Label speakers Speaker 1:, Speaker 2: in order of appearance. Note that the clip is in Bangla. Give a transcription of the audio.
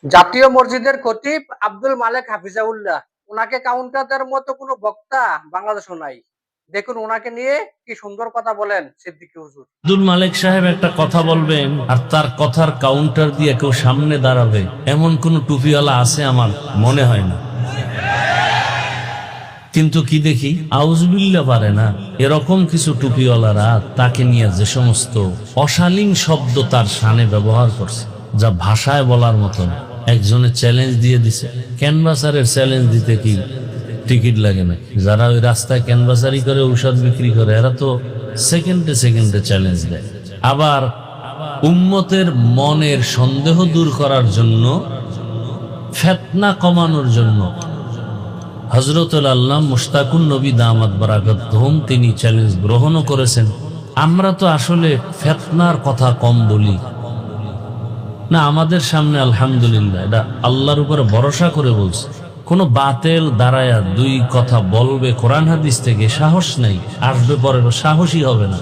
Speaker 1: জাতীয় মসজিদের খতিব আব্দুল মালেক হাফিজাউল্লাহ, ওনাকে কাউন্টারের মতো কোনো বক্তা বাংলাদেশও নাই। দেখুন ওনাকে নিয়ে কি সুন্দর কথা বলেন সিদ্দিকী হুজুর।
Speaker 2: আব্দুল মালেক সাহেব একটা কথা বলবেন আর তার কথার কাউন্টার দিয়ে কেউ সামনে দাঁড়াবে, এমন কোন টুপিওয়ালা আছে আমার মনে হয় না। কিন্তু কি দেখি আউজুবিল্লাহ পারে না, এরকম কিছু টুপিওয়ালারা তাকে নিয়ে যে সমস্ত অশালীন শব্দ তার শানে ব্যবহার করছে, যা ভাষায় বলার মতন। একজনে চ্যালেঞ্জ দিয়ে দিছে, ক্যানভাসারের চ্যালেঞ্জ দিতে কি টিকিট লাগে না? যারা ওই রাস্তায় ক্যানভাসারি করে ঔষধ বিক্রি করে এরা তো সেকেন্ডে সেকেন্ডে চ্যালেঞ্জ দেয়। আবার উম্মতের মনের সন্দেহ দূর করার জন্য, ফিতনা কমানোর জন্য হযরতুল আল্লাহ মুশতাকুন নবী দামাত বারাকাতুহুম তিনি চ্যালেঞ্জ গ্রহণও করেছেন। আমরা তো আসলে ফিতনার কথা কম বলি না, আমাদের সামনে আলহামদুলিল্লাহ এটা আল্লাহর উপরে ভরসা করে বলছে। কোনো বাতেল দাঁড়ায়া দুই কথা বলবে কোরআন হাদিস থেকে সাহস নাই, আসবে পরে সাহসী হবে না।